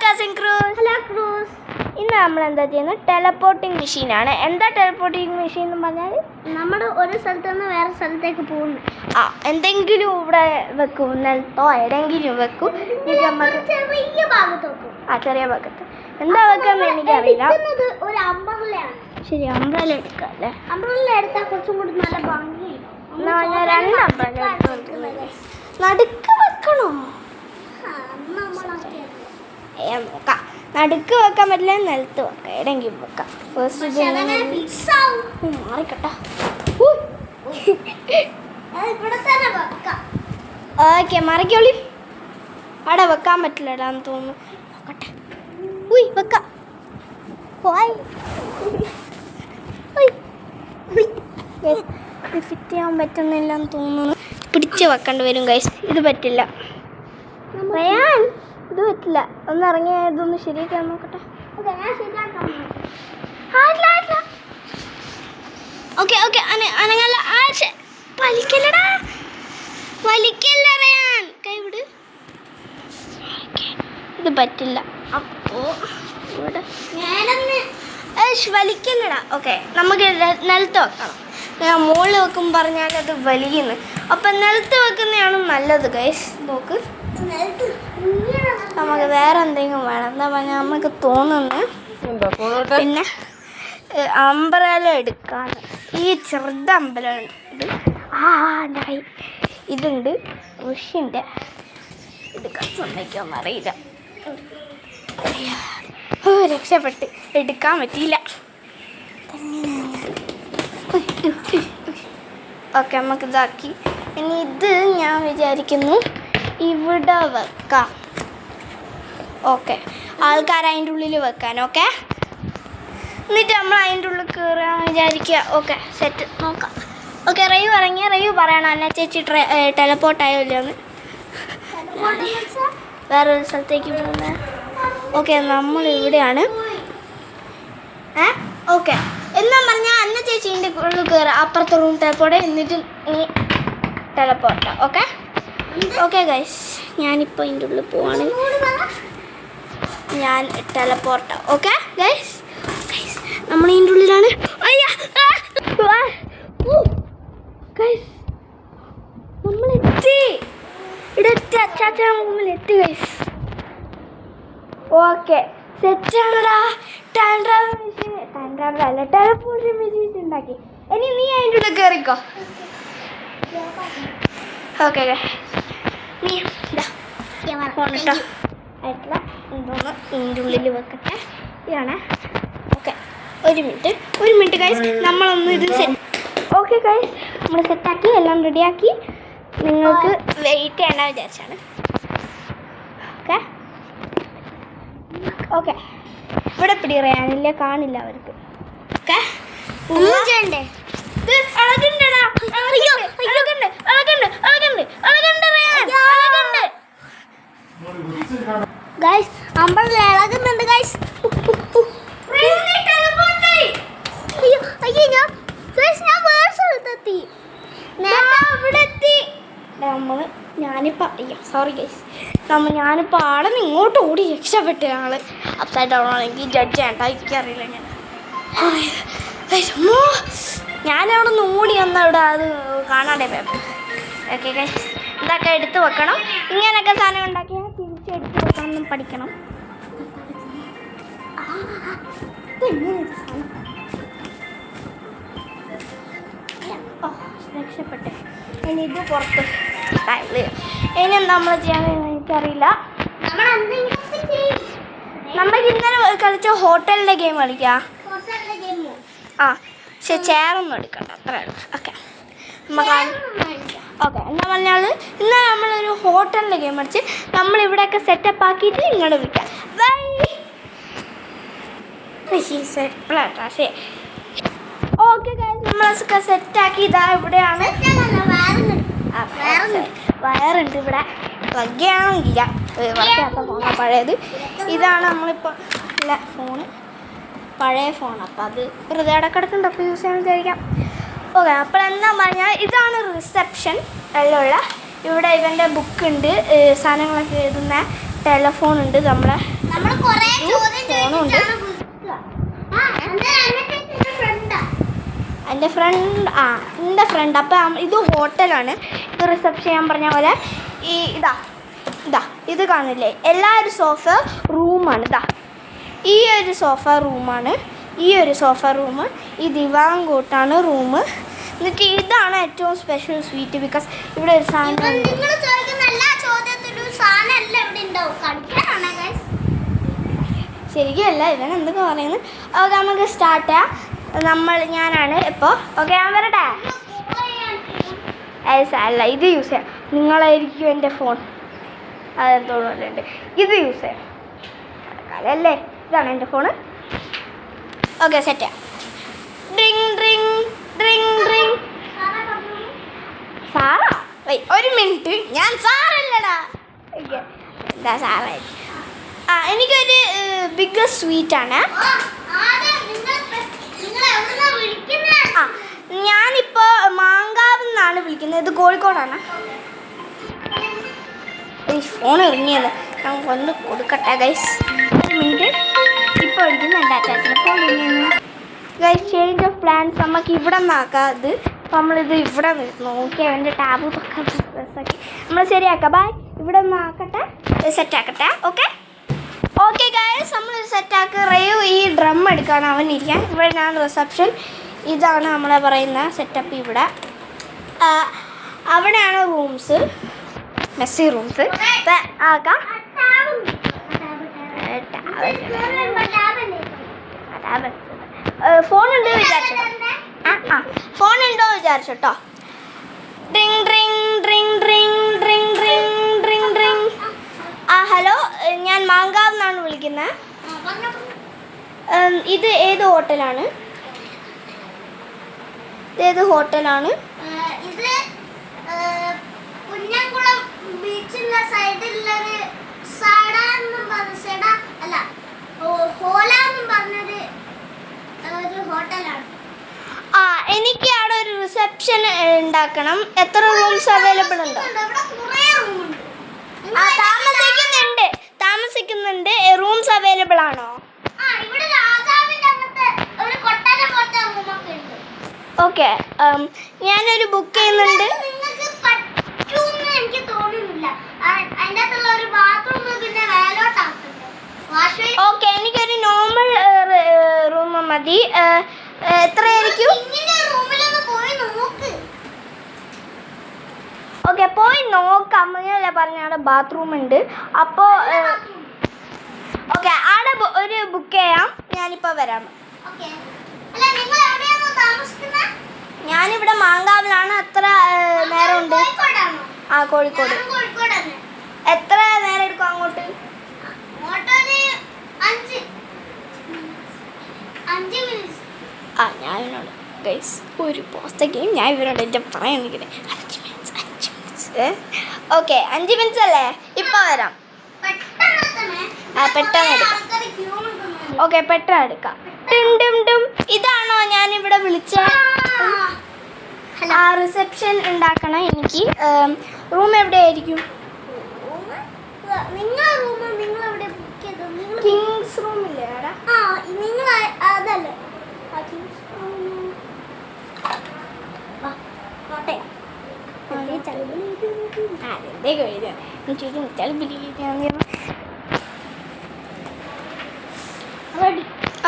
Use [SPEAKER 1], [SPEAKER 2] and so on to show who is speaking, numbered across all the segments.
[SPEAKER 1] Cousin cruise.
[SPEAKER 2] Hello cruise.
[SPEAKER 1] ഇന്ന് നമ്മൾ എന്താ ചെയ്യുന്നത്? ടെലപ്പോർട്ടിംഗ് മെഷീനാണ്. എന്താ ടെലപ്പോർട്ടിംഗ് മെഷീൻ എന്ന് പറഞ്ഞാൽ
[SPEAKER 2] നമ്മൾ ഒരു സ്ഥലത്ത് നിന്ന് വേറെ സ്ഥലത്തേക്ക് പോകുന്നു.
[SPEAKER 1] എന്തെങ്കിലും ഇവിടെ വെക്കും, നിലത്തോ എവിടെയെങ്കിലും വെക്കും.
[SPEAKER 2] ചെറിയ ഭാഗത്ത് വെക്കും.
[SPEAKER 1] ചെറിയ ഭാഗത്ത് എന്താ വെക്കാന്ന് എനിക്കറിയില്ല.
[SPEAKER 2] ഒരു അംബ്രല്ലയാണ്.
[SPEAKER 1] ശരി, അംബ്രല്ല എടുക്കാം അല്ലേ?
[SPEAKER 2] അംബ്രല്ല എടുത്താൽ കുറച്ചും കൂടി നല്ല ഭംഗിയായിരിക്കും.
[SPEAKER 1] ഞാൻ രണ്ട് അംബ്രല്ല എടുത്തുകൊണ്ടിരുന്നത്. നടുക്ക് വെക്കണോ? നോക്കാം. നടുക്ക് വെക്കാൻ പറ്റില്ല, നിലത്ത് വെക്കാം, എവിടെയെങ്കിലും വെക്കാം. ഫസ്റ്റ് മാറിക്കട്ടെ. ഓക്കെ, മറിക്കോളി. അവിടെ വെക്കാൻ പറ്റില്ലടാന്ന് തോന്നുന്നു. നോക്കട്ടെ. വെക്കാം. ഫിറ്റ് ചെയ്യാൻ പറ്റുന്നില്ലെന്ന് തോന്നുന്നു. പിടിച്ച് വെക്കേണ്ടി വരും ഗൈസ്. ഇത് പറ്റില്ല. ഇത് പറ്റില്ല. ഒന്ന് ഇറങ്ങി ഇതൊന്ന് ശരിയാക്കാൻ നോക്കട്ടെ. Okay okay, അനങ്ങല്ല. വലിക്കല്ലടാ, വലിക്കല്ലറിയാൻ കൈ വിട്. ഇത് പറ്റില്ല. അപ്പോ ഇവിടെ വലിക്കല്ലടാ. ഓക്കെ, നമുക്ക് നിലത്ത് വെക്കണം. ഞാൻ മുകളിൽ വെക്കും പറഞ്ഞാൽ അത് വലിയുന്നു. അപ്പം നിലത്ത് വെക്കുന്നതാണ് നല്ലത് ഗൈസ്. നോക്ക്, നമുക്ക് വേറെ എന്തെങ്കിലും വേണം. എന്താ പറഞ്ഞാൽ നമുക്ക് തോന്നുന്നു പിന്നെ അമ്പലം എടുക്കാണ്. ഈ ചെറുത് അമ്പലം ഉണ്ട്. എൻ്റെ കൈ ഇതുണ്ട്. ഋഷിൻ്റെ എടുക്കാൻ സമ്മതിക്കുമെന്ന് അറിയില്ല. രക്ഷപ്പെട്ട് എടുക്കാൻ പറ്റിയില്ല. ഓക്കെ, നമുക്ക് ഇതാക്കി. ഇനി ഇത് ഞാൻ വിചാരിക്കുന്നു ഇവിടെ വെക്കാം. ഓക്കെ, ആൾക്കാർ അതിൻ്റെ ഉള്ളിൽ വെക്കാൻ. ഓക്കെ, എന്നിട്ട് നമ്മൾ അതിൻ്റെ ഉള്ളിൽ കയറാൻ വിചാരിക്കുക. ഓക്കെ, സെറ്റ് നോക്കാം. ഓക്കെ, റയു ഇറങ്ങിയ റയു പറയണം അന്ന ചേച്ചി ടെലപ്പോർട്ടായോ ഇല്ലയെന്ന്. വേറൊരു സ്ഥലത്തേക്ക് പോകുന്നത്. ഓക്കെ, നമ്മളിവിടെയാണ്. ഓക്കെ, എന്നാ പറഞ്ഞാൽ അന്ന ചേച്ചീൻ്റെ ഉള്ളിൽ കയറാം. അപ്പുറത്തെ റൂം ടെലപ്പോർട്ട്, എന്നിട്ട് നീ ടെലപ്പോർട്ടാ. ഓക്കെ ഓക്കെ ഗൈസ്, ഞാനിപ്പോൾ ഇതിൻ്റെ ഉള്ളിൽ പോവാണ്. ഞാൻ ടെലപ്പോർട്ടാ. ഓക്കെ ഗൈസ്, നമ്മൾ ഇതിൻ്റെ ഉള്ളിലാണ്. ഗൈസ്, നമ്മളെത്തി. ഇടെത്തി. അച്ചാച്ച മുമ്പിലെത്തി ഗൈസ്. ഓക്കെ, സെറ്റാണടാ. അല്ല, ടെലപ്പോർട്ട് മെഷീൻ ഉണ്ടാക്കി. ഇനി നീ അതിൻ്റെ ഉള്ളിൽ കയറിക്കോ. ഓക്കെ, നീ ഫോണിട്ടോ ആയിട്ടുള്ള എന്തോന്ന് ഇതിൻ്റെ ഉള്ളിൽ വെക്കട്ടെ. ഇതാണ്. ഓക്കെ, ഒരു മിനിറ്റ് ഗൈസ്, നമ്മളൊന്ന് ഇത് സെറ്റ്. ഓക്കെ ഗൈസ്, നമ്മൾ സെറ്റാക്കി എല്ലാം റെഡിയാക്കി. നിങ്ങൾക്ക് വെയിറ്റ് ചെയ്യണ്ട വിചാരിച്ചാണ്. ഓക്കെ ഓക്കെ, ഇവിടെ പിടി പറയാനില്ല, കാണില്ല അവർക്ക്. ഓക്കെ, ഒന്നും ചെയ്യണ്ടേ?
[SPEAKER 2] ഗൈസ്, അമ്പലം ഇളകുന്നുണ്ട് ഗൈസ്. അയ്യോ, ഞാൻ വേറെ സ്ഥലത്തെത്തി.
[SPEAKER 1] ഞാനിപ്പോൾ ആളെ ഇങ്ങോട്ട് ഓടി രക്ഷപ്പെട്ട ആള് അപ്സൈഡ് ഡൗൺ ആണെങ്കിൽ ജഡ്ജ് ചെയ്യണ്ട. എനിക്കറിയില്ല. ഞാനവിടെ നിന്ന് ഓടി വന്ന ഇവിടെ അത് കാണാണ്ടേ പേപ്പർ. ഓക്കെ ഗൈസ്, ഇതൊക്കെ എടുത്ത് വെക്കണം. ഇങ്ങനെയൊക്കെ സാധനം ഉണ്ടാക്കിയാൽ തിരിച്ചെടുത്ത് വെക്കാനും പഠിക്കണം. രക്ഷപ്പെട്ടെ. ഇനി ഇത് പുറത്ത് ഇനി എന്താ നമ്മൾ ചെയ്യാൻ എനിക്കറിയില്ല. നമുക്ക് ഇന്നലെ കളിച്ച ഹോട്ടലിൻ്റെ ഗെയിം കളിക്കാം. പക്ഷെ ചെയറൊന്നും എടുക്കണ്ട, അത്രയാണ്. ഓക്കെ, ഓക്കെ, എന്താ പറഞ്ഞാൽ ഇന്നലെ നമ്മളൊരു ഹോട്ടലിൻ്റെ ഗെയിം കളിച്ച് നമ്മളിവിടെയൊക്കെ സെറ്റപ്പ് ആക്കിയിട്ട് ഇങ്ങോട്ട് വിൽക്കാം. ഓക്കെ ഗൈസ്, നമ്മളൊക്കെ സെറ്റാക്കി. ഇതാ ഇവിടെയാണ് വയറുണ്ട്. ഇവിടെ വഗ്ഗയാണോ ഇല്ല, വർക്കാത്ത ഫോണാണ് പഴയത്. ഇതാണ് നമ്മളിപ്പോൾ ഉള്ള ഫോണ്, പഴയ ഫോൺ. അപ്പം അത് വെറുതെ ഇടക്കിടക്കുണ്ട്, അപ്പോൾ യൂസ് ചെയ്യാൻ വിചാരിക്കാം. ഓക്കെ, അപ്പോൾ എന്താ പറഞ്ഞാൽ ഇതാണ് റിസപ്ഷൻ എല്ലാം ഉള്ള. ഇവിടെ ഇവൻ്റെ ബുക്കുണ്ട്, സാധനങ്ങളൊക്കെ എഴുതുന്ന ടെലഫോൺ ഉണ്ട്,
[SPEAKER 2] നമ്മൾ കുറേ ചോദ്യം
[SPEAKER 1] ഫോണുണ്ട്.
[SPEAKER 2] ചോദിച്ചിട്ടാണ് വിളിക്കുക. ആ, എൻ്റെ ഫ്രണ്ടാ.
[SPEAKER 1] എൻ്റെ ഫ്രണ്ട് അപ്പം ഇത് ഹോട്ടലാണ്. ഇത് റിസപ്ഷൻ ഞാൻ പറഞ്ഞ പോലെ ഇതാ ഇത് കാണില്ലേ, ഒരു സോഫ റൂമാണ്. ഈ ഒരു സോഫ റൂമാണ്, ഈ ഒരു സോഫ റൂം, ഈ ദിവാൻ കോട്ടാണ് റൂം. എന്നിട്ട് ഇതാണ് ഏറ്റവും സ്പെഷ്യൽ സ്വീറ്റ്, ബിക്കോസ് ഇവിടെ ഒരു സാധനം
[SPEAKER 2] നിങ്ങൾ ചോദിക്കുന്ന എല്ലാ ചോദ്യത്തിനും സാധനം എല്ലാം ഇവിടെ ഉണ്ടാവും. കളിക്കാനാണ് ഗൈസ്.
[SPEAKER 1] ശരിക്കുമല്ല, ഇവൻ എന്തൊക്കെ പറയുന്നത്. ഓക്കെ, നമുക്ക് സ്റ്റാർട്ട് ചെയ്യാം. ഞാനാണ് ഇപ്പോൾ. ഓക്കെ, ഞാൻ വരട്ടെ. അല്ല, ഇത് യൂസ് ചെയ്യാം. നിങ്ങളായിരിക്കും എൻ്റെ ഫോൺ, അതെന്തോന്നുണ്ട്. ഇത് യൂസ് ചെയ്യാം അല്ലേ. ഇതാണ് എൻ്റെ ഫോണ്. ഓക്കെ, സെറ്റ് ചെയ്യാം. ഡ്രിങ് ഡ്രിങ് ഡ്രിങ് ഡ്രിങ്. സാറാ? ഒരു മിനിറ്റ്, ഞാൻ സാറല്ലടാ. ഓക്കെ, എന്താ സാറായി. എനിക്കൊരു ബിഗ്ഗസ്റ്റ് സ്വീറ്റാണ്. ഞാനിപ്പോൾ മാങ്കാവ് നിന്നാണ് വിളിക്കുന്നത്. ഇത് കോഴിക്കോടാണ്. ഈ ഫോൺ ഇറങ്ങിയത് ഞാൻ ഒന്ന് കൊടുക്കട്ടെ ഗൈസ്. ഒരു മിനിറ്റ്, ഇപ്പോൾ വിളിക്കുന്നുണ്ട്. അറ്റാച്ചിന് ഫോൺ ഇറങ്ങിയെന്ന്. Guys, change of plans. നമുക്ക് ഇവിടെ നിന്നാക്കാം. ഇത് നമ്മളിത് ഇവിടെ നോക്കി അവൻ്റെ ടാബ് ഡ്രസ്സാക്കി നമ്മൾ ശരിയാക്കാം. ബായ്. ഇവിടെ നിന്നാക്കട്ടെ, സെറ്റാക്കട്ടെ. ഓക്കെ ഗൈസ്, നമ്മൾ സെറ്റാക്കി. റേവ് ഈ ഡ്രം എടുക്കാൻ അവനിരിക്കാൻ. ഇവിടെ ഞാൻ റിസപ്ഷൻ. ഇതാണ് നമ്മളെ പറയുന്ന സെറ്റപ്പ്. ഇവിടെ അവിടെയാണ് റൂംസ്, മെസ്സി റൂംസ്. ആക്കാം. ഫോണുണ്ട് വിചാരിച്ചോ. ഫോണുണ്ടോ വിചാരിച്ചോട്ടോ. ഡ്രിങ് ഡ്രിങ് ഡ്രിങ് ഡ്രിങ് ഡ്രിങ് ഡ്രിങ് ഡ്രിങ് ഡ്രിങ്. ഹലോ, ഞാൻ മാങ്കാവ് നിന്നാണ് വിളിക്കുന്നത്. ഇത് ഏത് ഹോട്ടലാണ്? ഇത്
[SPEAKER 2] കുഞ്ഞംകുളം ബീച്ചിന്റെ സൈഡിലൊരു ഒരു ഹോട്ടലാണ്.
[SPEAKER 1] എനിക്ക് അവിടെ ഒരു റിസപ്ഷൻ ഉണ്ടാക്കണം. എത്ര റൂംസ് അവൈലബിൾ ഉണ്ടോ? താമസിക്കുന്നുണ്ട്. റൂംസ് അവൈലബിൾ ആണോ? ഓക്കെ, ഞാനൊരു ബുക്ക് ചെയ്യുന്നുണ്ട്. ഓക്കെ, എനിക്കൊരു നോർമൽ റൂം മതി. എത്രയായിരിക്കും? ഓക്കെ, പോയി നോക്കാം. അങ്ങനെയല്ലേ പറഞ്ഞ അവിടെ ബാത്റൂം ഉണ്ട്. അപ്പോൾ ഓക്കെ, അവിടെ ഒരു ബുക്ക് ചെയ്യാം. ഞാനിപ്പോൾ വരാം. ഞാനിവിടെ മാങ്കാവിലാണ്. എത്ര നേരമുണ്ട്? കോഴിക്കോട്. എത്ര നേരം എടുക്കും അങ്ങോട്ട്? ഞാൻ ഇവനോട് ഗൈസ് ഒരു പോസ്റ്റൊക്കെയും ഞാൻ ഇവനോട് എൻ്റെ പറയാൻ നിൽക്കുന്നത് 5 മിനിറ്റ്സ്. ഓക്കെ, 5 മിനിറ്റ്സ് അല്ലേ? ഇപ്പം വരാം. പെട്ടെന്ന് എടുക്കാം. ഓക്കെ, പെട്ടെന്ന് എടുക്കാം. ഇതാണോ ഞാനിവിടെ വിളിച്ച റിസപ്ഷൻ ഉണ്ടാക്കണം എനിക്ക്? റൂം എവിടെയായിരിക്കും? കിങ്സ് റൂമില്ലേ അവിടെ?
[SPEAKER 2] അതല്ലേ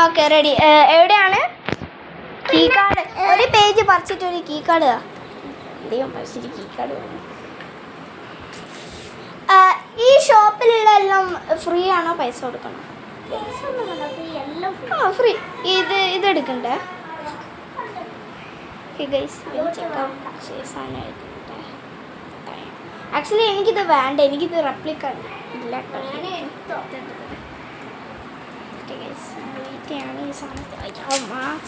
[SPEAKER 1] ഓക്കെ, റെഡി. എവിടെയാണ് കീ കാർഡ്? ഒരു പേജ് പറിച്ചിട്ട് ഒരു കീ കാർഡ് പറിച്ചിട്ട് കീ കാർഡ്. ഈ ഷോപ്പിലുള്ള എല്ലാം ഫ്രീ ആണോ? പൈസ കൊടുക്കണം? ഫ്രീ. ഇതെടുക്കണ്ടേ? ആക്ച്വലി എനിക്കിത് വേണ്ട. എനിക്കിത് റെപ്ലിക്ക ഇല്ല.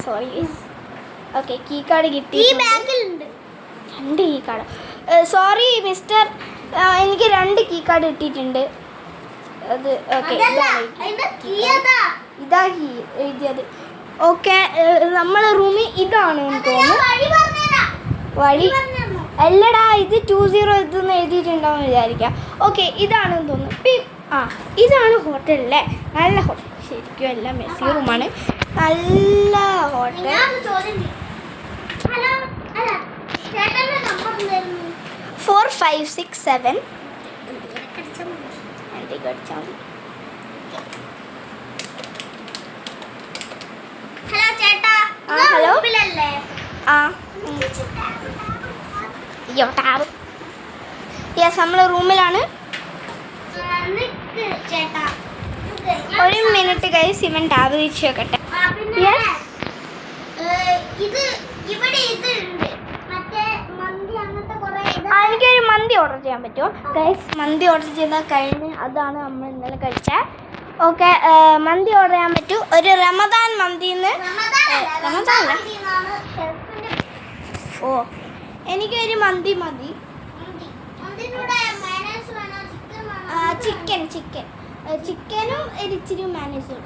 [SPEAKER 1] സോറി. ഓക്കെ, കീ കാർഡ് കിട്ടി. 2 കീ കാർഡ്. സോറി മിസ്റ്റർ, എനിക്ക് 2 കീ കാർഡ് കിട്ടിയിട്ടുണ്ട്. അത് ഓക്കെ, ഇതാ കീ എഴുതിയത്. ഓക്കെ, നമ്മളെ റൂമിൽ ഇതാണ് തോന്നുന്നു. വഴി അല്ലടാ, ഇത് 20 ഇതെന്ന് എഴുതിയിട്ടുണ്ടാവും വിചാരിക്കാം. ഓക്കെ, ഇതാണെന്ന് തോന്നുന്നു. ആ ഇതാണ് ഹോട്ടലല്ലേ, നല്ല ഹോട്ടൽ, ശരിക്കും എല്ലാം മെസ്സി റൂമാണ്, നല്ല ഹോട്ടൽ.
[SPEAKER 2] ഹലോ അല്ല ചേട്ടൻ്റെ നമ്പർ എന്തായിരുന്നു?
[SPEAKER 1] 4567
[SPEAKER 2] ഹലോ ചേട്ടാ,
[SPEAKER 1] ആ, ഹലോ.
[SPEAKER 2] റൂമിലല്ലേ?
[SPEAKER 1] ആ യെസ് നമ്മൾ റൂമിലാണ്.
[SPEAKER 2] നിക്ക് ചേട്ടാ,
[SPEAKER 1] ഒരു മിനിറ്റ് ഗൈസ്, ഇവൻ ടാബ് തിരിച്ചു വെക്കട്ടെ. Yes.
[SPEAKER 2] ഇത് ഇവിടെ ഇതുണ്ട്, മറ്റേ മന്തി അങ്ങനത്തെ കുറെ
[SPEAKER 1] എനിക്കൊരു മന്തി ഓർഡർ ചെയ്യാൻ പറ്റുമോ ഗൈസ്? മന്തി ഓർഡർ ചെയ്താൽ കഴിഞ്ഞ്, അതാണ് നമ്മൾ ഇന്നലെ കഴിച്ചത്. ഓക്കെ, മന്തി ഓർഡർ ചെയ്യാൻ പറ്റൂ. ഒരു റമദാൻ മന്തിന്ന്. റമദാനല്ല, ഓ എനിക്കൊരു മന്തി മതി. ചിക്കൻ ചിക്കനും ഇച്ചിരി മാനേജും.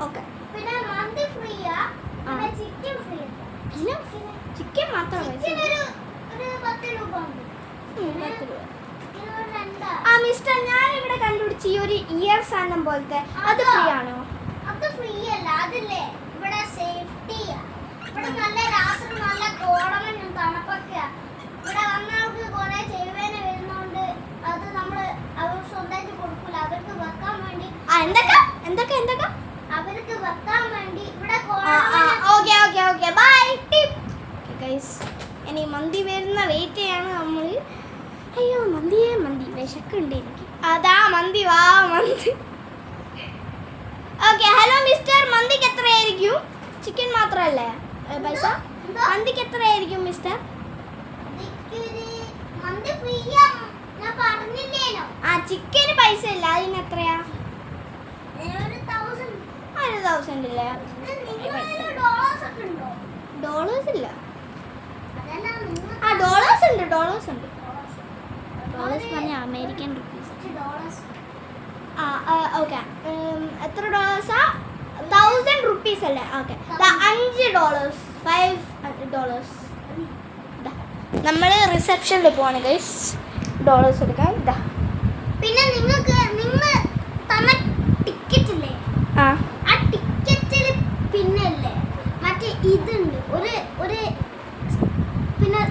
[SPEAKER 1] ഓക്കെ,
[SPEAKER 2] പിന്നെ മന്തി ഫ്രീയാ, പിന്നെ ചിക്കൻ ഫ്രീ.
[SPEAKER 1] ചിക്കൻ മാത്രം
[SPEAKER 2] ഒരു 10 രൂപ ഉണ്ട്.
[SPEAKER 1] ആ മിസ്റ്റർ, ഞാൻ ഇവിടെ കണ്ടുപിടിച്ച് ഈ ഒരു ഇയർ സാധനം പോലത്തെ, അത് ഫ്രീ ആണോ?
[SPEAKER 2] അത് ഫ്രീ അല്ല, അതില്ലേ ഇവിടെ സേഫ്റ്റിയാ. ഇവിടെ നല്ല രാത്രി നല്ല കോടമഞ്ഞും തണുപ്പൊക്കെയാ. ഇവിടെ വന്നവർക്ക് കുറെ ചെരുവേന വരുന്നോണ്ട് അത് നമ്മള് അവർ സ്വന്തമായിട്ട് കൊടുക്കൂല, അവർക്ക് വെക്കാൻ വേണ്ടി.
[SPEAKER 1] എന്തൊക്കെ
[SPEAKER 2] അവർക്ക് വെക്കാൻ വേണ്ടി ഇവിടെ
[SPEAKER 1] ഓക്കെ ബൈ. ഇനി മന്തി വരുന്ന വെയിറ്റ് ചെയ്യാണ് നമ്മൾ. അയ്യോ മന്തി വിശക്കുണ്ട് എനിക്ക്. അതാ മന്തി, വാ മന്തി. ഓക്കെ, ഹലോ മിസ്റ്റർ, മന്തിക്ക് എത്രയായിരിക്കും? ചിക്കൻ മാത്രമല്ലേ പൈസ? മന്തിക്ക് എത്രയായിരിക്കും മിസ്റ്റർ?
[SPEAKER 2] മന്തി ഫ്രീയാ, ഞാൻ പറഞ്ഞില്ലേനോ.
[SPEAKER 1] ആ ചിക്കന് പൈസ ഇല്ല, അതിന് എത്രയാ? 1,000 ഇല്ലേ? ഡോളേഴ്സ് ഇല്ല. ആ ഡോളേഴ്സ് ഉണ്ട്. ഡോളേഴ്സ് പറഞ്ഞാൽ അമേരിക്കൻ റുപ്പീസ്. ആ ഓക്കെ, എത്ര ഡോളേഴ്സാ? 1,000 റുപ്പീസ് അല്ലേ? ഓക്കെ, $5, $5. നമ്മൾ റിസപ്ഷനിൽ പോവാണ് ഗൈസ്, ഡോളേഴ്സ് എടുക്കാൻ.
[SPEAKER 2] പിന്നെ നിങ്ങൾ തന്ന ടിക്കറ്റ് ഇല്ലേ,
[SPEAKER 1] ആ
[SPEAKER 2] ടിക്കറ്റിൽ പിന്നല്ലേ മറ്റേ ഇതുണ്ട്, ഒരു പിന്നെ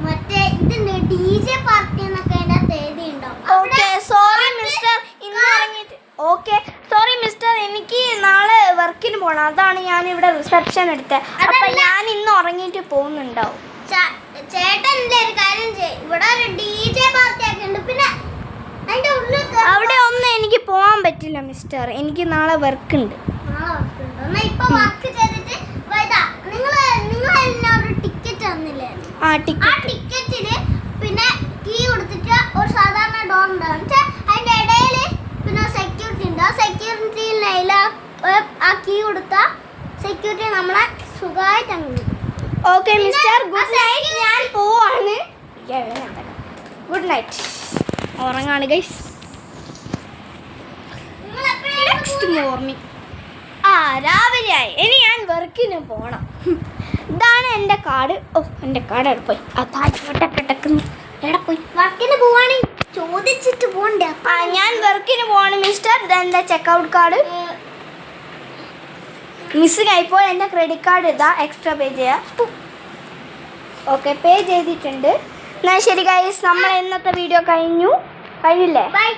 [SPEAKER 2] മറ്റേ ഇതുണ്ട്, DJ പാർട്ടി എന്നൊക്കെ അതിന്റെ എഴുതി ഉണ്ടാവും.
[SPEAKER 1] ഓക്കെ സോറി മിസ്റ്റർ, ഇന്ന് ഇറങ്ങിയിട്ട്. ഓക്കെ സോറി മിസ്റ്റർ, എനിക്ക് നാളെ വർക്കിന് പോകണം, അതാണ് ഞാൻ ഇവിടെ റിസപ്ഷൻ എടുത്തത്. അപ്പൊ ഞാൻ ഇന്ന് ഉറങ്ങിയിട്ട് പോകുന്നുണ്ടാവും.
[SPEAKER 2] ചേട്ടൻ ഒരു കാര്യം ചെയ്യും, ഇവിടെ ഒരു DJ പാർട്ടി ഒക്കെ ഉണ്ട്, പിന്നെ അതിന്റെ ഉള്ളിൽ
[SPEAKER 1] അവിടെ ഒന്നും എനിക്ക് പോകാൻ പറ്റില്ല മിസ്റ്റർ, എനിക്ക് നാളെ വർക്ക് ഉണ്ട്.
[SPEAKER 2] ഇപ്പൊ വർക്ക് ചെയ്തിട്ട് നിങ്ങൾ ഒരു ടിക്കറ്റ് തന്നില്ലേ?
[SPEAKER 1] ആ
[SPEAKER 2] ആ
[SPEAKER 1] ടിക്കറ്റ്.
[SPEAKER 2] ടിക്കറ്റില് പിന്നെ കീ കൊടുത്തിട്ട് ഒരു സാധാരണ ഡോർ ഉണ്ടാവും, അതിന്റെ ഇടയില് പിന്നെ സെക്യൂരിറ്റി ഉണ്ട്. ആ സെക്യൂരിറ്റിയിൽ ആ കീ കൊടുത്ത സെക്യൂരിറ്റി നമ്മളെ സുഖമായിട്ട് അങ്ങനെ.
[SPEAKER 1] ഓക്കെ മിസ്റ്റർ, ഗുഡ് നൈറ്റ്, ഞാൻ പോവാണ്. ഗുഡ് നൈറ്റ്, ഉറങ്ങാണ് ഗൈസ്. നെക്സ്റ്റ് മോർണിംഗ് രാവിലെയായി, ഇനി ഞാൻ വർക്കിന് പോകണം. ഇതാണ് എൻ്റെ കാർഡ്. ഓ എൻ്റെ കാർഡ് എവിടെ പോയി? കിടക്കുന്നു. എവിടെ പോയി?
[SPEAKER 2] വർക്കിന് പോവാണെങ്കിൽ ചോദിച്ചിട്ട് പോണ്ടേ?
[SPEAKER 1] ഞാൻ വർക്കിന് പോവാണ് മിസ്റ്റർ. ഇതെൻ്റെ ചെക്കൗട്ട് കാർഡ്. മിസ്സിംഗ് ആയിപ്പോൾ എൻ്റെ ക്രെഡിറ്റ് കാർഡ് ഇതാ, എക്സ്ട്രാ പേ ചെയ്യാം. ഓക്കെ, പേ ചെയ്തിട്ടുണ്ട്. എന്നാൽ ശരി ഗൈസ്, നമ്മൾ ഇന്നത്തെ വീഡിയോ കഴിഞ്ഞില്ലേ?
[SPEAKER 2] Bye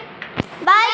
[SPEAKER 1] bye.